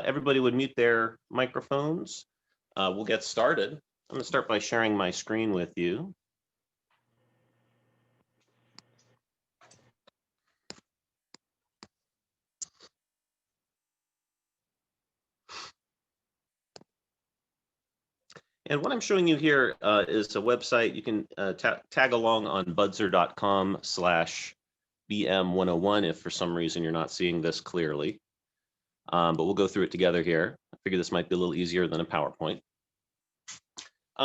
Everybody would mute their microphones. We'll get started. I'm going to start by sharing my screen with you. And what I'm showing you here is a website. You can tag along on budzer.com/BM101 if for some reason you're not seeing this clearly. But we'll go through it together here. I figure this might be a little easier than a PowerPoint.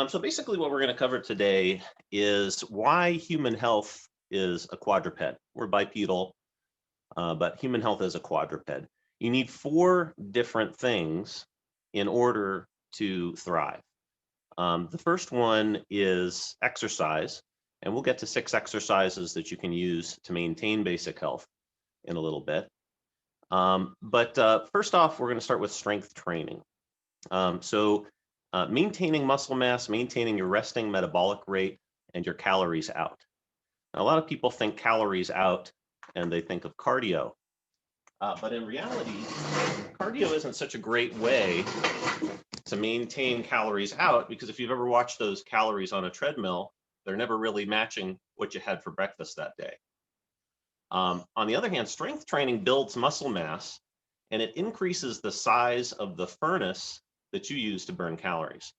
So basically what we're going to cover today is why human health is a quadruped. We're bipedal, but human health is a quadruped. You need 4 different things in order to thrive. The first one is exercise, and we'll get to 6 exercises that you can use to maintain basic health in a little bit. First off, we're going to start with strength training. Maintaining muscle mass, maintaining your resting metabolic rate, and your calories out. Now, a lot of people think calories out and they think of cardio. But in reality, cardio isn't such a great way to maintain calories out, because if you've ever watched those calories on a treadmill, they're never really matching what you had for breakfast that day. On the other hand, strength training builds muscle mass, and it increases the size of the furnace that you use to burn calories.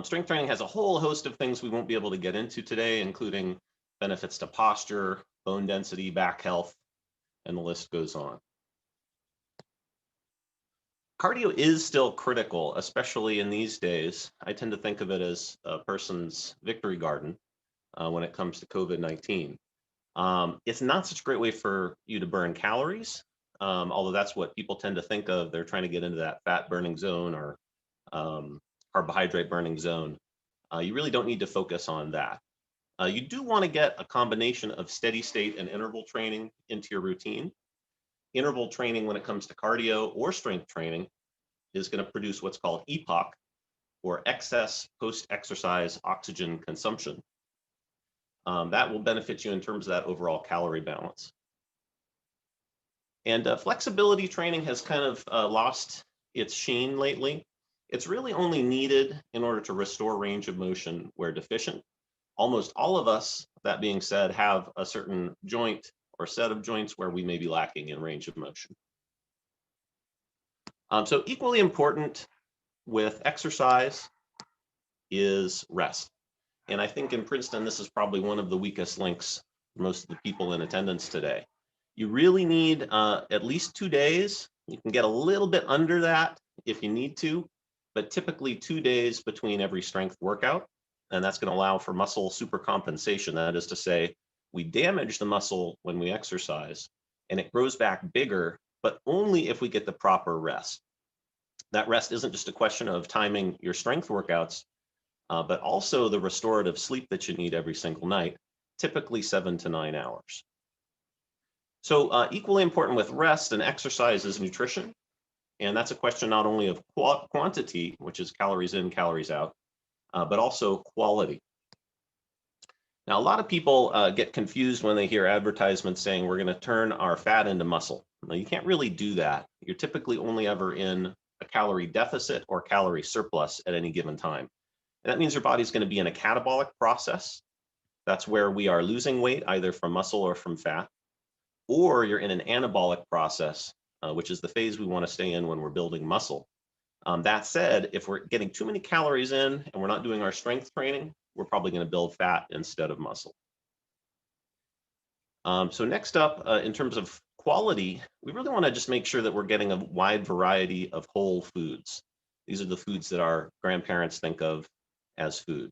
Strength training has a whole host of things we won't be able to get into today, including benefits to posture, bone density, back health, and the list goes on. Cardio is still critical, especially in these days. I tend to think of it as a person's victory garden when it comes to COVID-19. It's not such a great way for you to burn calories, although that's what people tend to think of. They're trying to get into that fat burning zone or carbohydrate burning zone. You really don't need to focus on that. You do want to get a combination of steady state and interval training into your routine. Interval training when it comes to cardio or strength training is going to produce what's called EPOC, or excess post-exercise oxygen consumption. That will benefit you in terms of that overall calorie balance. And flexibility training has kind of lost its sheen lately. It's really only needed in order to restore range of motion where deficient. Almost all of us, that being said, have a certain joint or set of joints where we may be lacking in range of motion. So equally important with exercise is rest. And I think in Princeton, this is probably one of the weakest links for most of the people in attendance today. You really need at least 2 days. You can get a little bit under that if you need to, but typically 2 days between every strength workout. And that's going to allow for muscle supercompensation. That is to say, we damage the muscle when we exercise, and it grows back bigger, but only if we get the proper rest. That rest isn't just a question of timing your strength workouts, but also the restorative sleep that you need every single night, typically 7 to 9 hours. So equally important with rest and exercise is nutrition. And that's a question not only of quantity, which is calories in, calories out, but also quality. Now, a lot of people get confused when they hear advertisements saying we're going to turn our fat into muscle. Now, you can't really do that. You're typically only ever in a calorie deficit or calorie surplus at any given time. And that means your body's going to be in a catabolic process. That's where we are losing weight, either from muscle or from fat. Or you're in an anabolic process, which is the phase we want to stay in when we're building muscle. That said, if we're getting too many calories in and we're not doing our strength training, we're probably going to build fat instead of muscle. So next up, in terms of quality, we really want to just make sure that we're getting a wide variety of whole foods. These are the foods that our grandparents think of as food.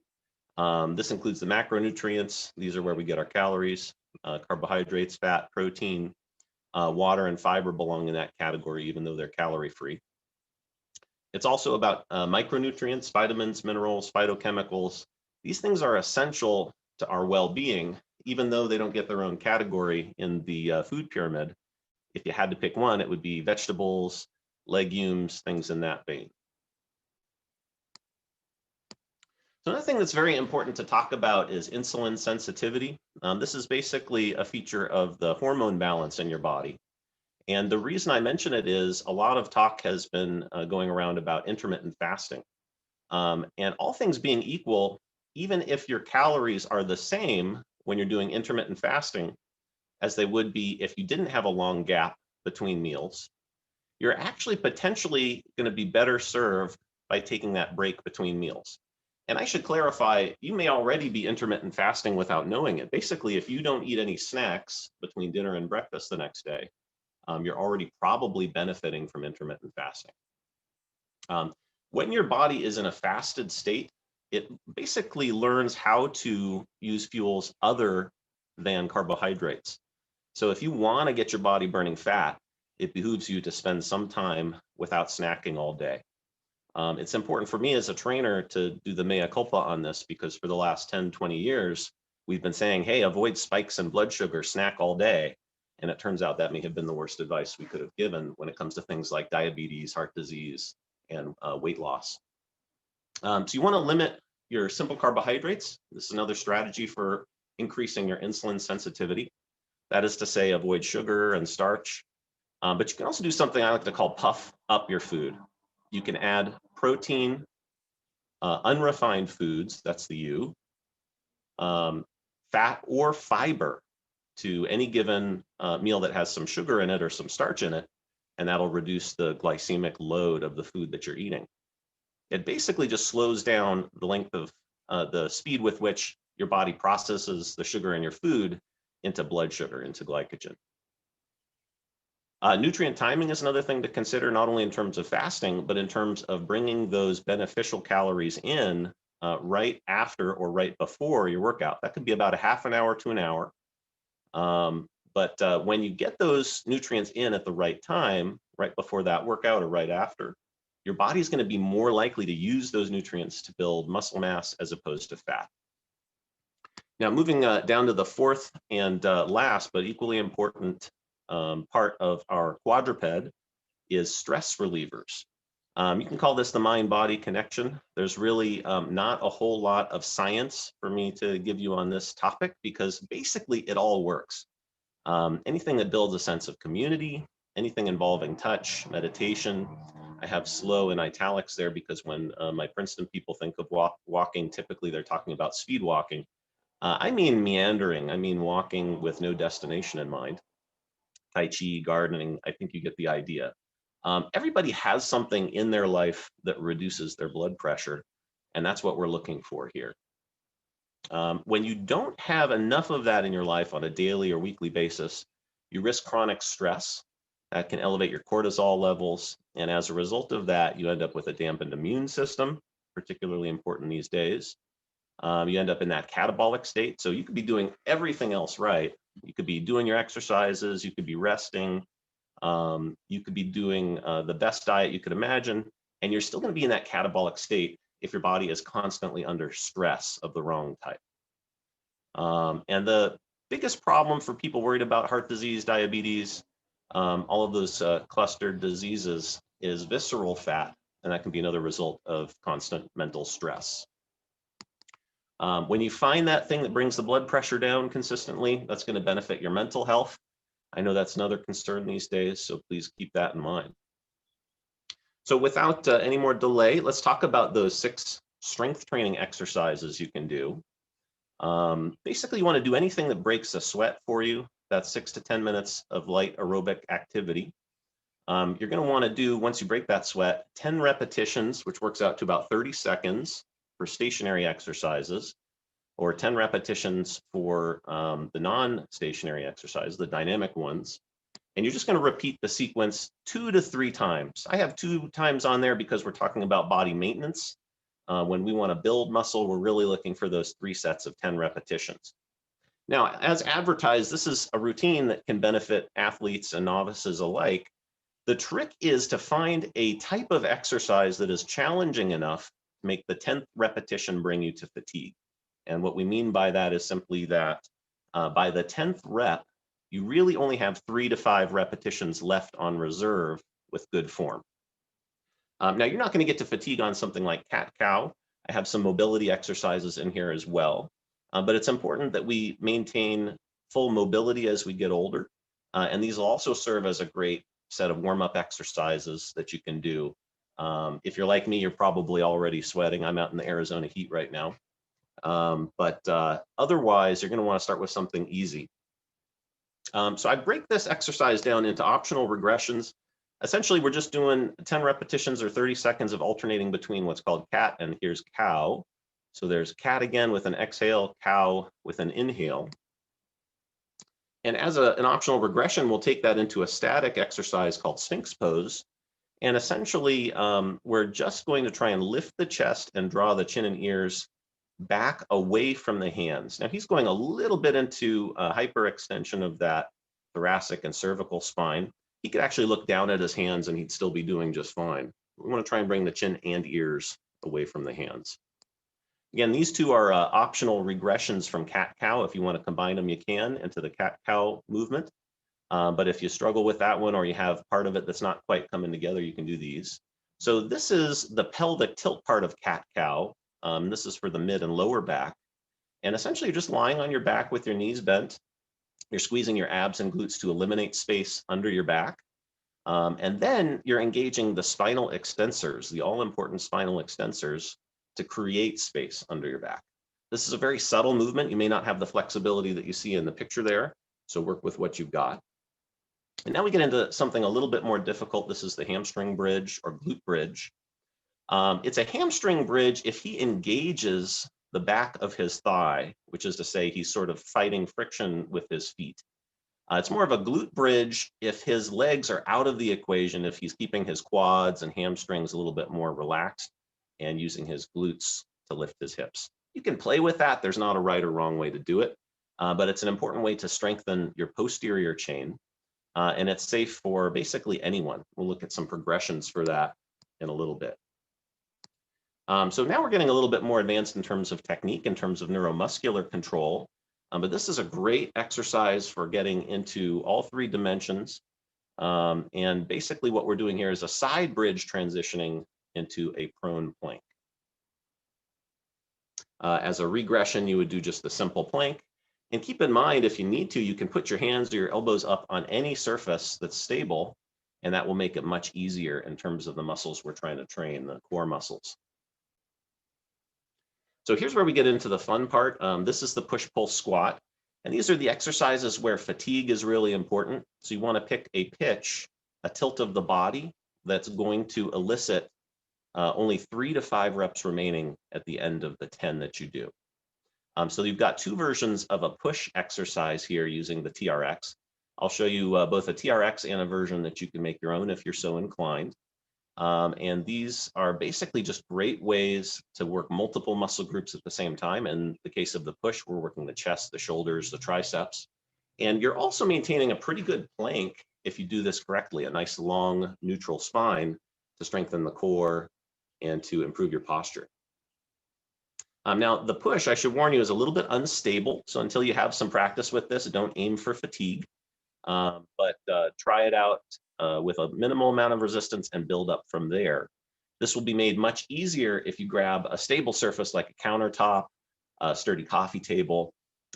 This includes the macronutrients. These are where we get our calories, carbohydrates, fat, protein, water, and fiber belong in that category, even though they're calorie-free. It's also about micronutrients, vitamins, minerals, phytochemicals. These things are essential to our well-being, even though they don't get their own category in the food pyramid. If you had to pick one, it would be vegetables, legumes, things in that vein. So another thing that's very important to talk about is insulin sensitivity. This is basically a feature of the hormone balance in your body. And the reason I mention it is a lot of talk has been going around about intermittent fasting. And all things being equal, even if your calories are the same when you're doing intermittent fasting as they would be if you didn't have a long gap between meals, you're actually potentially going to be better served by taking that break between meals. And I should clarify, you may already be intermittent fasting without knowing it. Basically, if you don't eat any snacks between dinner and breakfast the next day, you're already probably benefiting from intermittent fasting. When your body is in a fasted state, it basically learns how to use fuels other than carbohydrates. So if you want to get your body burning fat, it behooves you to spend some time without snacking all day. It's important for me as a trainer to do the mea culpa on this, because for the last 10, 20 years, we've been saying, hey, avoid spikes in blood sugar, snack all day. And it turns out that may have been the worst advice we could have given when it comes to things like diabetes, heart disease, and weight loss. So you want to limit your simple carbohydrates. This is another strategy for increasing your insulin sensitivity. That is to say, avoid sugar and starch. But you can also do something I like to call puff up your food. You can add protein, unrefined foods, that's the U, fat or fiber to any given meal that has some sugar in it or some starch in it, and that'll reduce the glycemic load of the food that you're eating. It basically just slows down the length of the speed with which your body processes the sugar in your food into blood sugar, into glycogen. Nutrient timing is another thing to consider, not only in terms of fasting, but in terms of bringing those beneficial calories in right after or right before your workout. That could be about a half an hour to an hour. But when you get those nutrients in at the right time, right before that workout or right after, your body's going to be more likely to use those nutrients to build muscle mass as opposed to fat. Now, moving down to the fourth and last, but equally important part of our quadruped is stress relievers. You can call this the mind-body connection. There's really not a whole lot of science for me to give you on this topic, because basically it all works. Anything that builds a sense of community, anything involving touch, meditation. I have slow in italics there because when my Princeton people think of walking, typically they're talking about speed walking. I mean meandering. I mean walking with no destination in mind. Tai Chi, gardening, I think you get the idea. Everybody has something in their life that reduces their blood pressure, and that's what we're looking for here. When you don't have enough of that in your life on a daily or weekly basis, you risk chronic stress. That can elevate your cortisol levels, and as a result of that, you end up with a dampened immune system, particularly important these days. You end up in that catabolic state, so you could be doing everything else right. You could be doing your exercises, you could be resting, you could be doing the best diet you could imagine, and you're still going to be in that catabolic state if your body is constantly under stress of the wrong type. And the biggest problem for people worried about heart disease, diabetes, all of those clustered diseases is visceral fat, and that can be another result of constant mental stress. When you find that thing that brings the blood pressure down consistently, that's going to benefit your mental health. I know that's another concern these days, so please keep that in mind. So without any more delay, let's talk about those 6 strength training exercises you can do. Basically, you want to do anything that breaks a sweat for you. That's 6 to 10 minutes of light aerobic activity. You're going to want to do, once you break that sweat, 10 repetitions, which works out to about 30 seconds for stationary exercises, or 10 repetitions for the non-stationary exercise, the dynamic ones. And you're just going to repeat the sequence 2 to 3 times. I have 2 times on there because we're talking about body maintenance. When we want to build muscle, we're really looking for those 3 sets of 10 repetitions. Now, as advertised, this is a routine that can benefit athletes and novices alike. The trick is to find a type of exercise that is challenging enough to make the 10th repetition bring you to fatigue. And what we mean by that is simply that by the 10th rep, you really only have 3 to 5 repetitions left on reserve with good form. Now, you're not going to get to fatigue on something like cat-cow. I have some mobility exercises in here as well. But it's important that we maintain full mobility as we get older. And these will also serve as a great set of warm-up exercises that you can do. If you're like me, you're probably already sweating. I'm out in the Arizona heat right now. Otherwise, you're going to want to start with something easy. So I break this exercise down into optional regressions. Essentially, we're just doing 10 repetitions or 30 seconds of alternating between what's called cat and here's cow. So there's cat again with an exhale, cow with an inhale. And as an optional regression, we'll take that into a static exercise called Sphinx pose. And essentially, we're just going to try and lift the chest and draw the chin and ears back away from the hands. Now he's going a little bit into a hyperextension of that thoracic and cervical spine. He could actually look down at his hands and he'd still be doing just fine. We want to try and bring the chin and ears away from the hands. Again, these two are optional regressions from cat-cow. If you want to combine them, you can into the cat-cow movement. But if you struggle with that one or you have part of it that's not quite coming together, you can do these. So this is the pelvic tilt part of cat-cow. This is for the mid and lower back. And essentially, you're just lying on your back with your knees bent. You're squeezing your abs and glutes to eliminate space under your back. And then you're engaging the spinal extensors, the all-important spinal extensors, to create space under your back. This is a very subtle movement. You may not have the flexibility that you see in the picture there, so work with what you've got. And now we get into something a little bit more difficult. This is the hamstring bridge or glute bridge. It's a hamstring bridge if he engages the back of his thigh, which is to say he's sort of fighting friction with his feet. It's more of a glute bridge if his legs are out of the equation, if he's keeping his quads and hamstrings a little bit more relaxed and using his glutes to lift his hips. You can play with that. There's not a right or wrong way to do it, but it's an important way to strengthen your posterior chain. And it's safe for basically anyone. We'll look at some progressions for that in a little bit. So now we're getting a little bit more advanced in terms of technique, in terms of neuromuscular control. But this is a great exercise for getting into all three dimensions. And basically what we're doing here is a side bridge transitioning into a prone plank. As a regression, you would do just the simple plank. And keep in mind, if you need to, you can put your hands or your elbows up on any surface that's stable, and that will make it much easier in terms of the muscles we're trying to train, the core muscles. So here's where we get into the fun part. This is the push-pull squat. And these are the exercises where fatigue is really important. So you want to pick a pitch, a tilt of the body that's going to elicit only 3 to 5 reps remaining at the end of the 10 that you do. So you've got two versions of a push exercise here using the TRX. I'll show you both a TRX and a version that you can make your own if you're so inclined. And these are basically just great ways to work multiple muscle groups at the same time. In the case of the push, we're working the chest, the shoulders, the triceps. And you're also maintaining a pretty good plank if you do this correctly, a nice long neutral spine to strengthen the core and to improve your posture. Now, the push, I should warn you, is a little bit unstable. So until you have some practice with this, don't aim for fatigue, but try it out with a minimal amount of resistance and build up from there. This will be made much easier if you grab a stable surface like a countertop, a sturdy coffee table.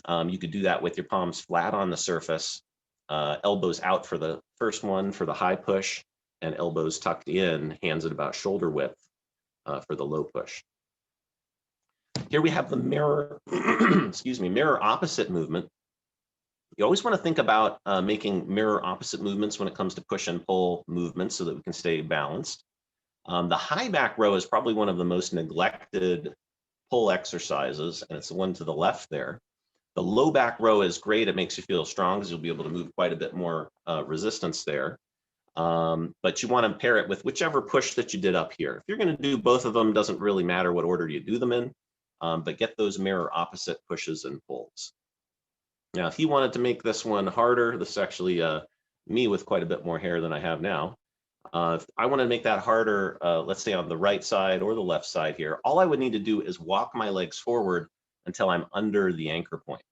You could do that with your palms flat on the surface, elbows out for the first one for the high push, and elbows tucked in, hands at about shoulder width for the low push. Here we have the mirror, excuse me, mirror opposite movement. You always want to think about making mirror opposite movements when it comes to push and pull movements so that we can stay balanced. The high back row is probably one of the most neglected pull exercises, and it's the one to the left there. The low back row is great. It makes you feel strong because you'll be able to move quite a bit more resistance there. But you want to pair it with whichever push that you did up here. If you're going to do both of them, doesn't really matter what order you do them in, but get those mirror opposite pushes and pulls. Now, if he wanted to make this one harder, this is actually me with quite a bit more hair than I have now. If I want to make that harder, let's say on the right side or the left side here, all I would need to do is walk my legs forward until I'm under the anchor point.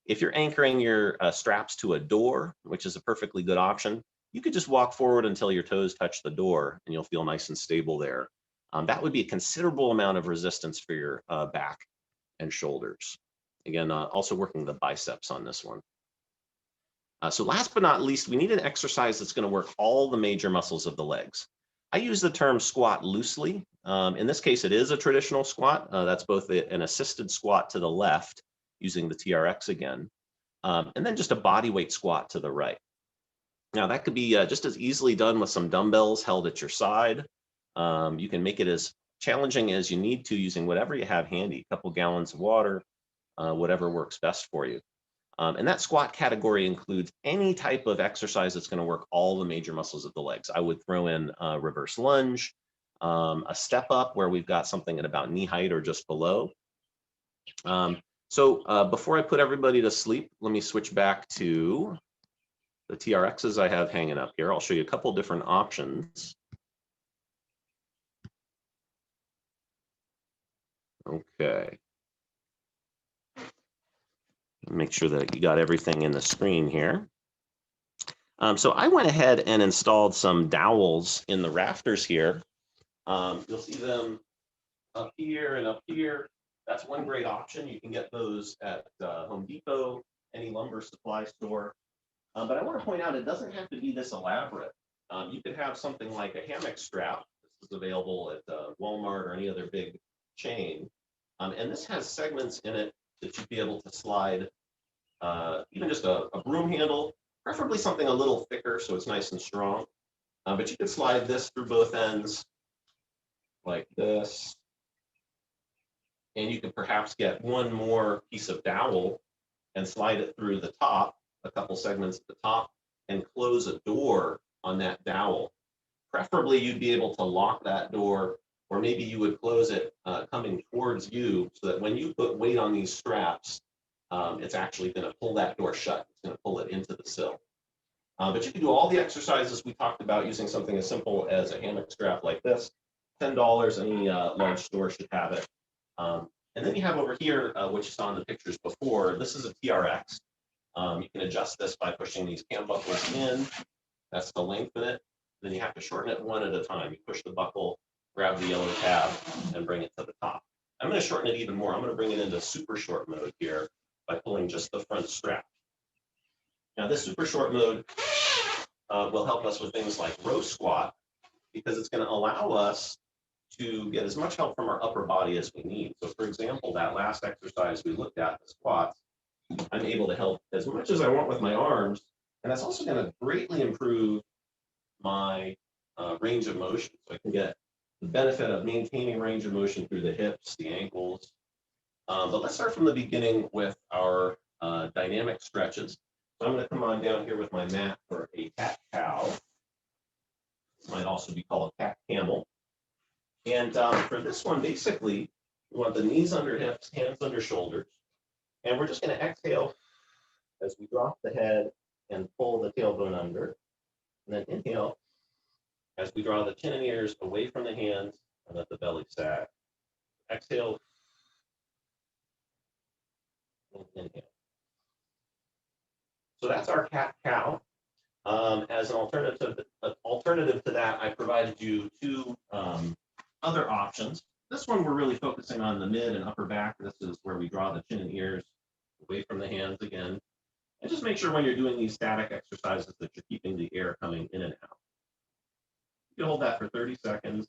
If you're anchoring your straps to a door, which is a perfectly good option, you could just walk forward until your toes touch the door and you'll feel nice and stable there. That would be a considerable amount of resistance for your back and shoulders. Again, also working the biceps on this one. So last but not least, we need an exercise that's going to work all the major muscles of the legs. I use the term squat loosely. In this case, it is a traditional squat. That's both an assisted squat to the left using the TRX again, and then just a body weight squat to the right. Now that could be just as easily done with some dumbbells held at your side. You can make it as challenging as you need to using whatever you have handy, a couple gallons of water, whatever works best for you. And that squat category includes any type of exercise that's going to work all the major muscles of the legs. I would throw in a reverse lunge, a step up where we've got something at about knee height or just below. So before I put everybody to sleep, let me switch back to the TRXs I have hanging up here. I'll show you a couple different options. Okay. Make sure that you got everything in the screen here. So I went ahead and installed some dowels in the rafters here. You'll see them up here and up here. That's one great option. You can get those at Home Depot, any lumber supply store. But I want to point out it doesn't have to be this elaborate. You could have something like a hammock strap. This is available at Walmart or any other big chain. And this has segments in it that you'd be able to slide, even just a broom handle, preferably something a little thicker so it's nice and strong. But you could slide this through both ends like this. And you could perhaps get one more piece of dowel and slide it through the top, a couple segments at the top, and close a door on that dowel. Preferably, you'd be able to lock that door, or maybe you would close it coming towards you so that when you put weight on these straps, it's actually going to pull that door shut. It's going to pull it into the sill. But you can do all the exercises we talked about using something as simple as a hammock strap like this. $10, any large store should have it. And then you have over here, what you saw in the pictures before, this is a TRX. You can adjust this by pushing these cam buckles in. That's to lengthen it. Then you have to shorten it one at a time. You push the buckle, grab the yellow tab, and bring it to the top. I'm going to shorten it even more. I'm going to bring it into super short mode here by pulling just the front strap. Now this super short mode will help us with things like row squat, because it's going to allow us to get as much help from our upper body as we need. So for example, that last exercise we looked at, the squats, I'm able to help as much as I want with my arms, and that's also going to greatly improve my range of motion. So I can get the benefit of maintaining range of motion through the hips, the ankles. But let's start from the beginning with our dynamic stretches. So I'm going to come on down here with my mat for a cat-cow. This might also be called a cat-camel. And for this one, basically, we want the knees under hips, hands under shoulders. And we're just going to exhale as we drop the head and pull the tailbone under. And then inhale as we draw the chin and ears away from the hands and let the belly sag. Exhale. And inhale. So that's our cat-cow. As an alternative to that, I provided you two other options. This one, we're really focusing on the mid and upper back. This is where we draw the chin and ears away from the hands again. And just make sure when you're doing these static exercises that you're keeping the air coming in and out. You can hold that for 30 seconds,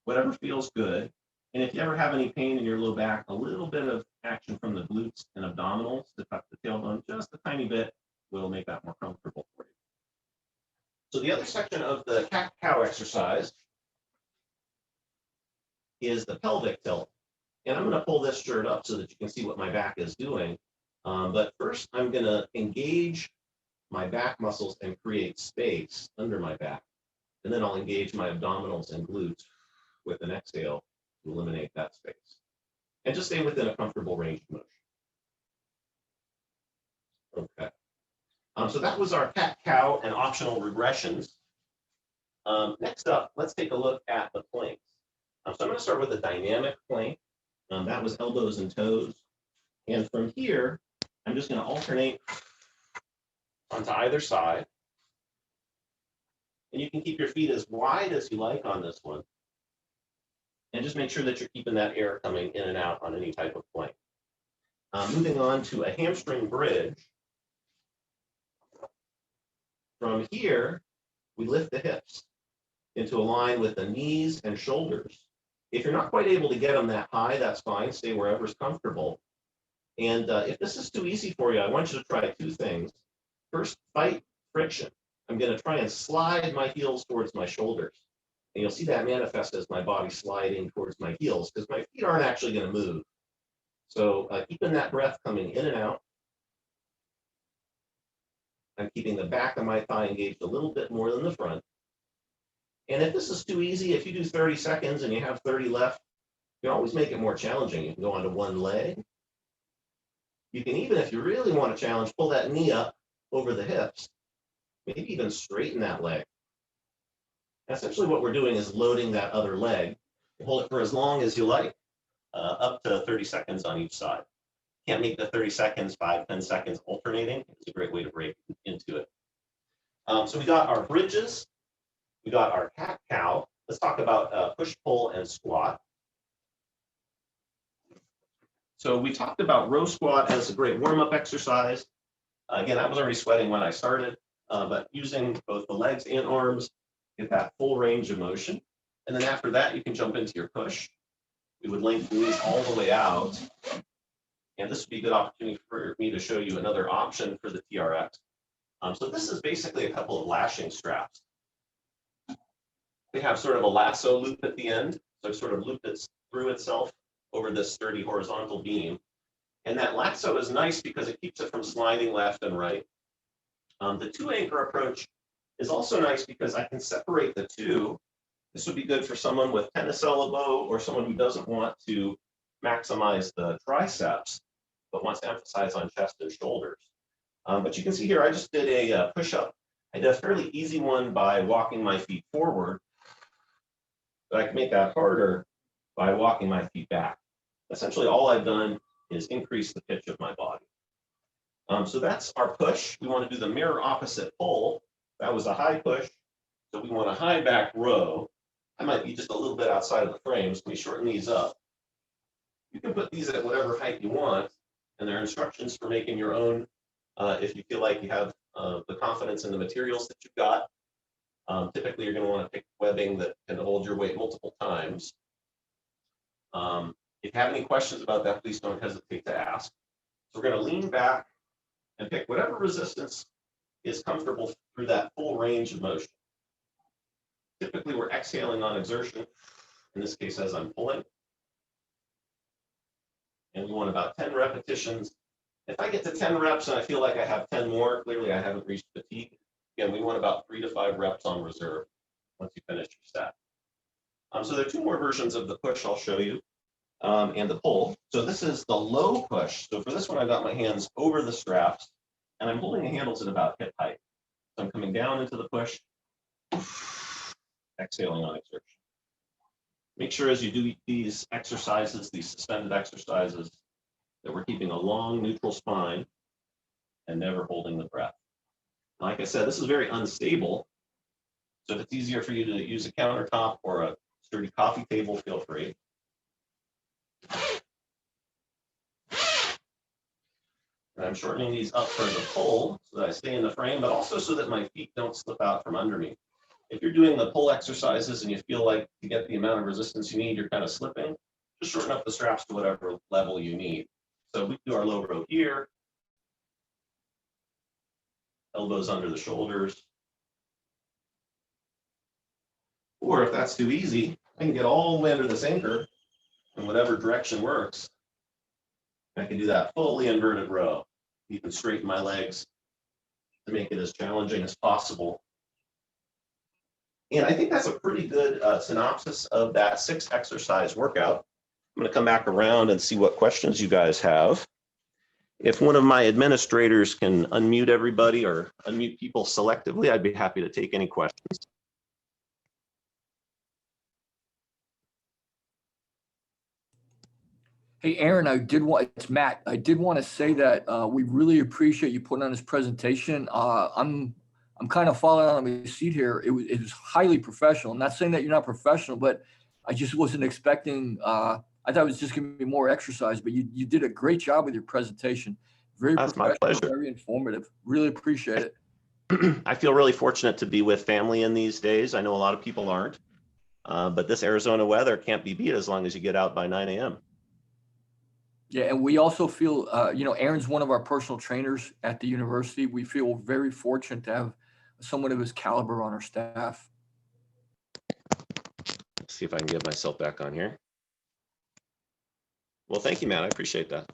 whatever feels good. And if you ever have any pain in your low back, a little bit of action from the glutes and abdominals to tuck the tailbone just a tiny bit will make that more comfortable for you. So the other section of the cat-cow exercise is the pelvic tilt. And I'm going to pull this shirt up so that you can see what my back is doing. But first, I'm going to engage my back muscles and create space under my back. And then I'll engage my abdominals and glutes with an exhale to eliminate that space. And just stay within a comfortable range of motion. Okay. So that was our cat-cow and optional regressions. Next up, let's take a look at the planks. So I'm going to start with a dynamic plank. That was elbows and toes. And from here, I'm just going to alternate onto either side. And you can keep your feet as wide as you like on this one. And just make sure that you're keeping that air coming in and out on any type of plank. Moving on to a hamstring bridge. From here, we lift the hips into a line with the knees and shoulders. If you're not quite able to get them that high, that's fine. Stay wherever's comfortable. And if this is too easy for you, I want you to try two things. First, fight friction. I'm going to try and slide my heels towards my shoulders. And you'll see that manifest as my body sliding towards my heels because my feet aren't actually going to move. So keeping that breath coming in and out. I'm keeping the back of my thigh engaged a little bit more than the front. And if this is too easy, if you do 30 seconds and you have 30 left, you can always make it more challenging. You can go onto one leg. You can even, if you really want to challenge, pull that knee up over the hips. Maybe even straighten that leg. Essentially what we're doing is loading that other leg. Hold it for as long as you like, up to 30 seconds on each side. Can't make the 30 seconds, 5, 10 seconds alternating. It's a great way to break into it. So we got our bridges. We got our cat-cow. Let's talk about push, pull, and squat. So we talked about row squat as a great warm-up exercise. Again, I was already sweating when I started, but using both the legs and arms, get that full range of motion. And then after that, you can jump into your push. We would lengthen these all the way out. And this would be a good opportunity for me to show you another option for the TRX. So this is basically a couple of lashing straps. They have sort of a lasso loop at the end. So I've sort of looped it through itself over this sturdy horizontal beam. And that lasso is nice because it keeps it from sliding left and right. The two anchor approach is also nice because I can separate the two. This would be good for someone with tennis elbow or someone who doesn't want to maximize the triceps, but wants to emphasize on chest and shoulders. But you can see here, I just did a push-up. I did a fairly easy one by walking my feet forward, but I can make that harder by walking my feet back. Essentially, all I've done is increase the pitch of my body. So that's our push. We want to do the mirror opposite pull. That was a high push. So we want a high back row. I might be just a little bit outside of the frame, so we shorten these up. You can put these at whatever height you want, and there are instructions for making your own if you feel like you have the confidence in the materials that you've got. Typically, you're going to want to pick webbing that can hold your weight multiple times. If you have any questions about that, please don't hesitate to ask. So we're going to lean back and pick whatever resistance is comfortable through that full range of motion. Typically, we're exhaling on exertion, in this case, as I'm pulling. And we want about 10 repetitions. If I get to 10 reps and I feel like I have 10 more, clearly I haven't reached fatigue. Again, we want about 3 to 5 reps on reserve once you finish your set. So there are two more versions of the push I'll show you and the pull. So this is the low push. So for this one, I've got my hands over the straps and I'm holding the handles at about hip height. So I'm coming down into the push, exhaling on exertion. Make sure as you do these exercises, these suspended exercises, that we're keeping a long neutral spine and never holding the breath. Like I said, this is very unstable. So if it's easier for you to use a countertop or a sturdy coffee table, feel free. And I'm shortening these up for the pull so that I stay in the frame, but also so that my feet don't slip out from under me. If you're doing the pull exercises and you feel like to get the amount of resistance you need, you're kind of slipping, just shorten up the straps to whatever level you need. So we do our low row here, elbows under the shoulders. Or if that's too easy, I can get all the way under this anchor in whatever direction works. I can do that fully inverted row. Even straighten my legs to make it as challenging as possible. And I think that's a pretty good synopsis of that 6-exercise workout. I'm going to come back around and see what questions you guys have. If one of my administrators can unmute everybody or unmute people selectively, I'd be happy to take any questions. Hey, Aaron, it's Matt. I did want to say that we really appreciate you putting on this presentation. I'm kind of falling on my seat here. It was highly professional. I'm not saying that you're not professional, but I just wasn't expecting, I thought it was just going to be more exercise, but you did a great job with your presentation. Very That's professional, my pleasure. very informative. Really appreciate it. I feel really fortunate to be with family in these days. I know a lot of people aren't, but this Arizona weather can't be beat as long as you get out by 9 a.m. Yeah, and we also feel, Aaron's one of our personal trainers at the university. We feel very fortunate to have someone of his caliber on our staff. Let's see if I can get myself back on here. Well, thank you, Matt. I appreciate that.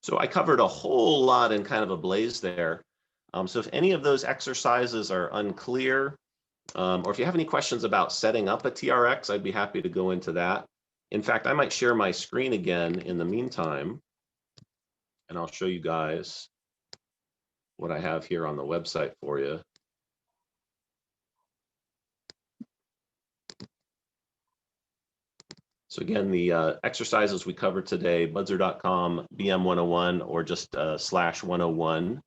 So I covered a whole lot in kind of a blaze there. So if any of those exercises are unclear, or if you have any questions about setting up a TRX, I'd be happy to go into that. In fact, I might share my screen again in the meantime, and I'll show you guys what I have here on the website for you. So again, the exercises we covered today, budzer.com, BM101, or just /101.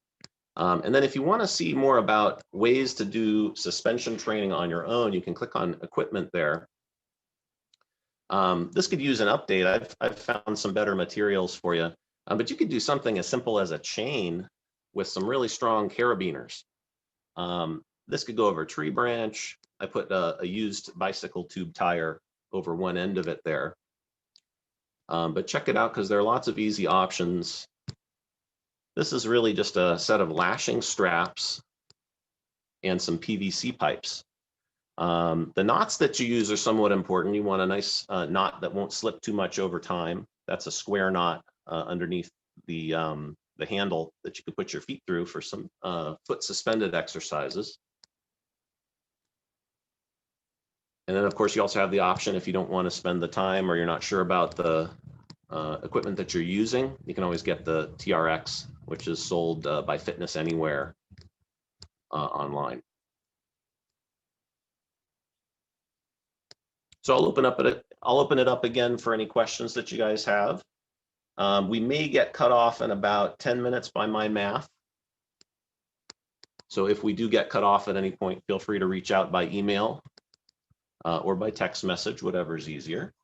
And then if you want to see more about ways to do suspension training on your own, you can click on equipment there. This could use an update. I've found some better materials for you, but you could do something as simple as a chain with some really strong carabiners. This could go over a tree branch. I put a used bicycle tube tire over one end of it there. But check it out because there are lots of easy options. This is really just a set of lashing straps and some PVC pipes. The knots that you use are somewhat important. You want a nice knot that won't slip too much over time. That's a square knot underneath the handle that you can put your feet through for some foot suspended exercises. And then of course you also have the option, if you don't want to spend the time or you're not sure about the equipment that you're using, you can always get the TRX, which is sold by Fitness Anywhere online. So I'll open it up again for any questions that you guys have. We may get cut off in about 10 minutes by my math. So if we do get cut off at any point, feel free to reach out by email or by text message, whatever is easier.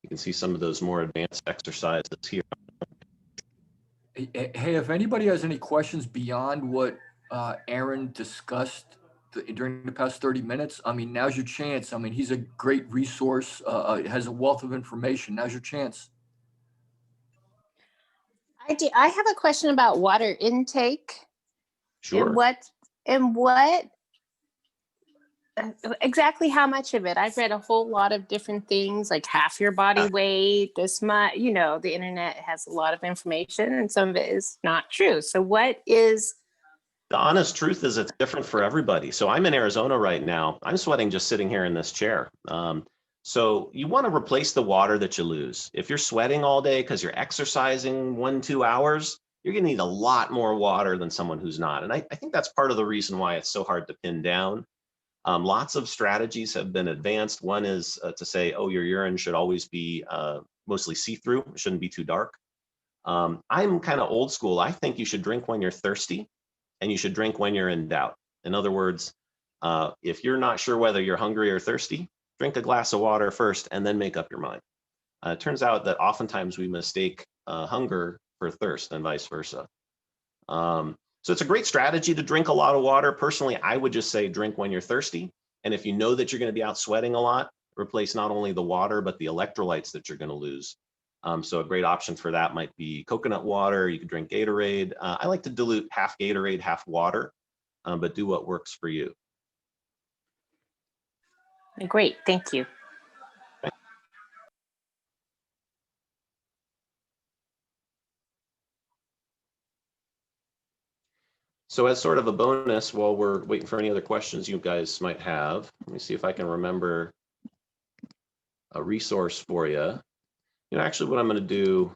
You can see some of those more advanced exercises here. Hey, if anybody has any questions beyond what Aron discussed during the past 30 minutes, I mean, now's your chance. I mean, he's a great resource, has a wealth of information. Now's your chance. I have a question about water intake. Sure. And what exactly how much of it? I've read a whole lot of different things, like half your body weight, this much, the internet has a lot of information and some of it is not true. So what is... The honest truth is it's different for everybody. So I'm in Arizona right now. I'm sweating just sitting here in this chair. So you want to replace the water that you lose. If you're sweating all day because you're exercising 1-2 hours, you're going to need a lot more water than someone who's not. And I think that's part of the reason why it's so hard to pin down. Lots of strategies have been advanced. One is to say, oh, your urine should always be mostly see-through. It shouldn't be too dark. I'm kind of old school. I think you should drink when you're thirsty and you should drink when you're in doubt. In other words, if you're not sure whether you're hungry or thirsty, drink a glass of water first and then make up your mind. It turns out that oftentimes we mistake hunger for thirst and vice versa. So it's a great strategy to drink a lot of water. Personally, I would just say drink when you're thirsty. And if you know that you're going to be out sweating a lot, replace not only the water, but the electrolytes that you're going to lose. So a great option for that might be coconut water. You could drink Gatorade. I like to dilute half Gatorade, half water, but do what works for you. Great, thank you. So as sort of a bonus, while we're waiting for any other questions you guys might have, let me see if I can remember a resource for you. Actually what I'm going to do,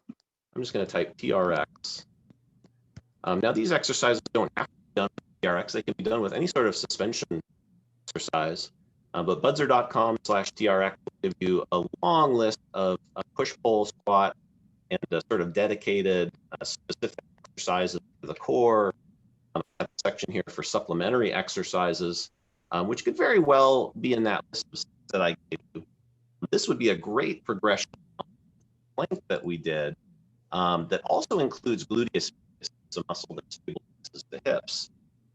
I'm just going to type TRX. Now these exercises don't have to be done with TRX. They can be done with any sort of suspension exercise, but budzer.com/TRX will give you a long list of push-pull, squat, and sort of dedicated specific exercises the core. Section here for supplementary exercises, which could very well be in that list that I gave you. This would be a great progression length that we did that also includes gluteus, a muscle that stabilizes the hips.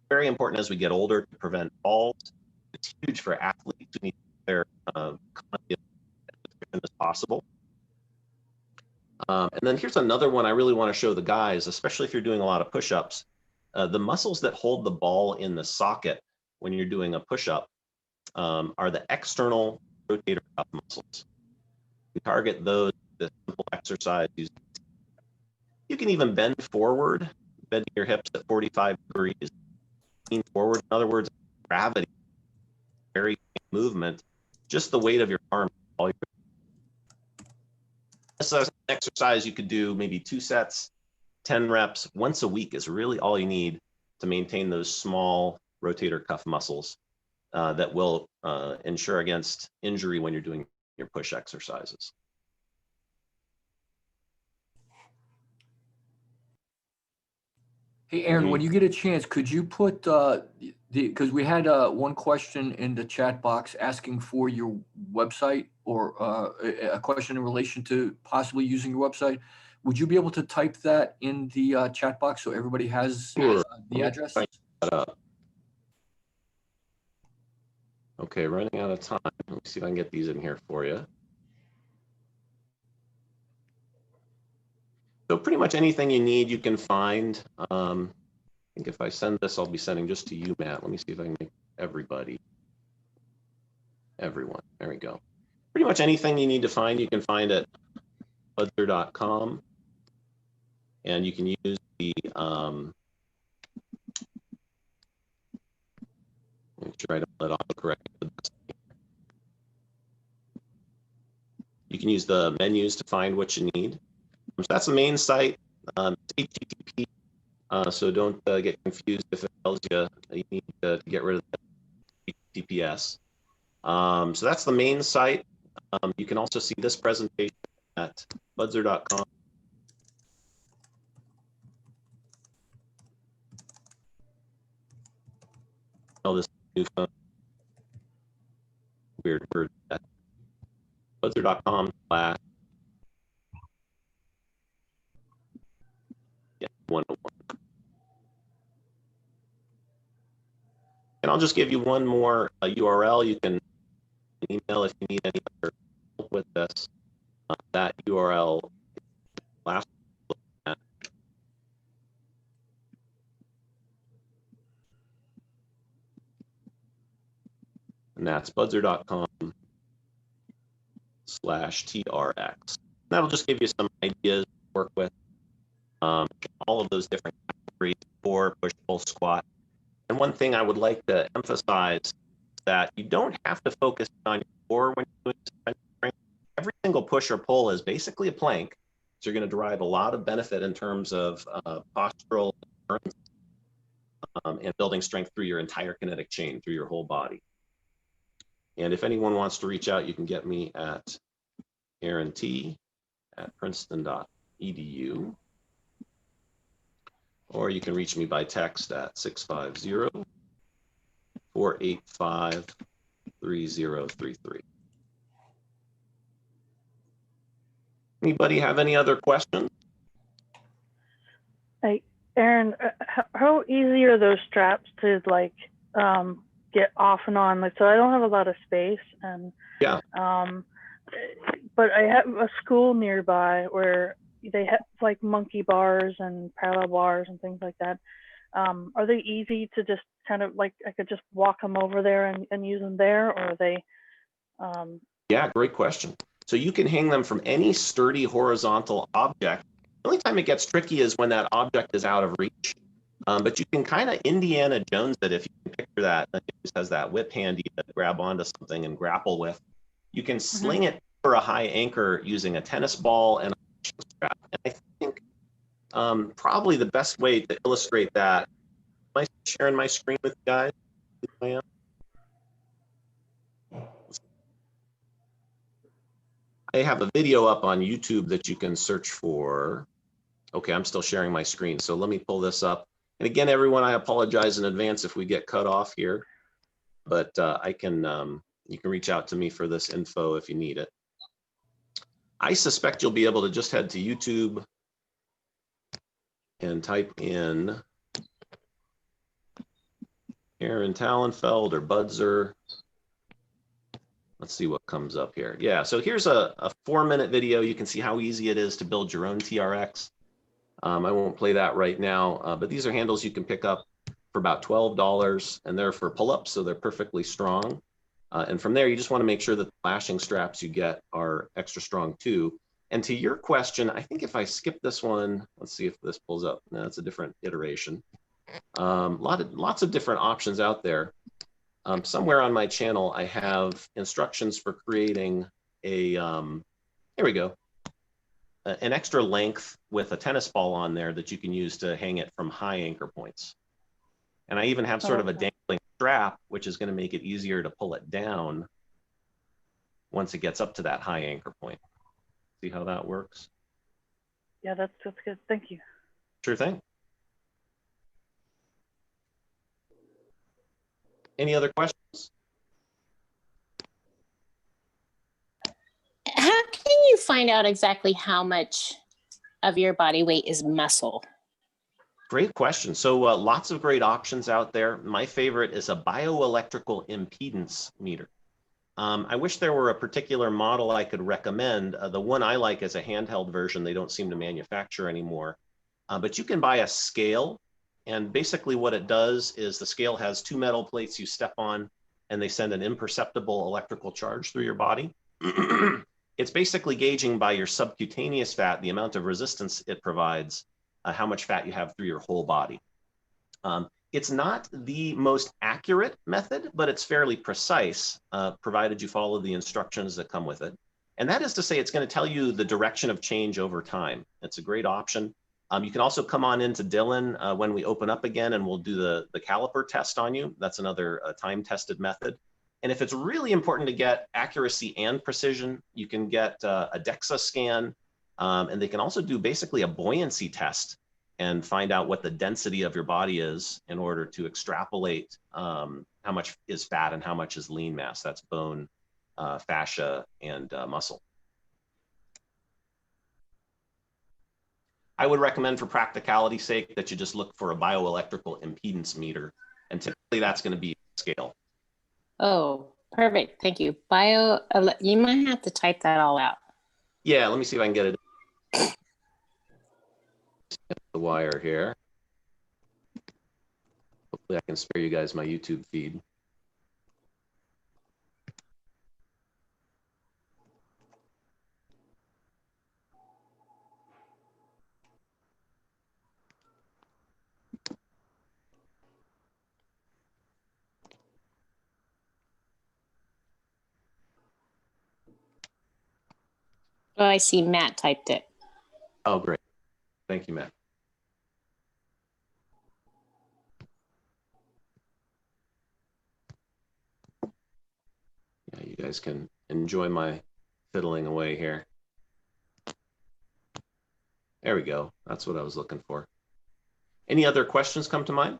Very important as we get older to prevent falls. It's huge for athletes who need their as possible. And then here's another one I really want to show the guys, especially if you're doing a lot of push-ups. The muscles that hold the ball in the socket when you're doing a push-up are the external rotator cuff muscles. We target those with a simple exercise. You can even bend forward, bending your hips at 45 degrees, lean forward. In other words, gravity, very movement, just the weight of your arm. This is an exercise you could do maybe 2 sets, 10 reps once a week is really all you need to maintain those small rotator cuff muscles that will ensure against injury when you're doing your push exercises. Hey, Aaron, when you get a chance, could you put because we had one question in the chat box asking for your website or a question in relation to possibly using your website. Would you be able to type that in the chat box so everybody has Sure. the address? Okay, running out of time. Let me see if I can get these in here for you. So pretty much anything you need, you can find. I think if I send this, I'll be sending just to you, Matt. Let me see if I can make everybody. Everyone. There we go. Pretty much anything you need to find, you can find at budzer.com. And you can use the, make sure I don't let autocorrect. You can use the menus to find what you need. So that's the main site. It's HTTP, so don't get confused if it tells you you need to get rid of the HTTPS. So that's the main site. You can also see this presentation at budzer.com. Oh, this new phone. Weird word. Budzer.com/. Yeah, 101. And I'll just give you one more URL. You can email if you need any other help with this. That URL last. And that's budzer.com/TRX. That'll just give you some ideas to work with. All of those different categories: core, push, pull, squat. And one thing I would like to emphasize is that you don't have to focus on your core when you're doing strength. Every single push or pull is basically a plank. So you're going to derive a lot of benefit in terms of postural and building strength through your entire kinetic chain, through your whole body. And if anyone wants to reach out, you can get me at aront@princeton.edu. Or you can reach me by text at 650-485-3033. Anybody have any other questions? Hey, Aaron, how easy are those straps to like get off and on? Like, so I don't have a lot of space, and yeah. But I have a school nearby where they have like monkey bars and parallel bars and things like that. Are they easy to just kind of like, I could just walk them over there and use them there, or are they? Yeah, great question. So you can hang them from any sturdy horizontal object. The only time it gets tricky is when that object is out of reach. But you can kind of Indiana Jones it, if you can picture that. It just has that whip handy to grab onto something and grapple with. You can sling it for a high anchor using a tennis ball and a strap. And I think probably the best way to illustrate that, am I sharing my screen with you guys? I am. I have a video up on YouTube that you can search for Okay, I'm still sharing my screen, so let me pull this up. And again, everyone, I apologize in advance if we get cut off here, but you can reach out to me for this info if you need it. I suspect you'll be able to just head to YouTube and type in Aron Talenfeld or Budzer. Let's see what comes up here. Yeah, so here's a 4-minute video. You can see how easy it is to build your own TRX. I won't play that right now, but these are handles you can pick up for about $12, and they're for pull-ups, so they're perfectly strong. And from there, you just want to make sure that the lashing straps you get are extra strong too. And to your question, I think if I skip this one, let's see if this pulls up. No, it's a different iteration. Lots of different options out there. Somewhere on my channel, I have instructions for creating a, here we go, an extra length with a tennis ball on there that you can use to hang it from high anchor points. And I even have sort of a dangling strap, which is going to make it easier to pull it down once it gets up to that high anchor point. See how that works? Yeah, that's good. Thank you. Sure thing. Any other questions? How can you find out exactly how much of your body weight is muscle? Great question. So lots of great options out there. My favorite is a bioelectrical impedance meter. I wish there were a particular model I could recommend. The one I like is a handheld version. They don't seem to manufacture anymore. But you can buy a scale. And basically what it does is the scale has 2 metal plates you step on, and they send an imperceptible electrical charge through your body. It's basically gauging by your subcutaneous fat, the amount of resistance it provides, how much fat you have through your whole body. It's not the most accurate method, but it's fairly precise, provided you follow the instructions that come with it. And that is to say, it's going to tell you the direction of change over time. It's a great option. You can also come on into Dylan when we open up again, and we'll do the caliper test on you. That's another time-tested method. And if it's really important to get accuracy and precision, you can get a DEXA scan, and they can also do basically a buoyancy test and find out what the density of your body is in order to extrapolate how much is fat and how much is lean mass. That's bone, fascia, and muscle. I would recommend, for practicality's sake, that you just look for a bioelectrical impedance meter, and typically that's going to be scale. Oh, perfect. Thank you. You might have to type that all out. Yeah, let me see if I can get it. The wire here. Hopefully I can spare you guys my YouTube feed. Oh, I see Matt typed it. Oh, great. Thank you, Matt. Yeah, you guys can enjoy my fiddling away here. There we go. That's what I was looking for. Any other questions come to mind?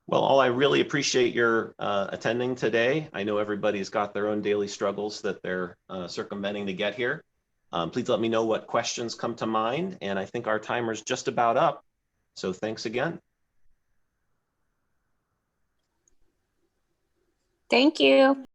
Well, I really appreciate your attending today. I know everybody's got their own daily struggles that they're circumventing to get here. Please let me know what questions come to mind, and I think our timer's just about up. So thanks again. Thank you.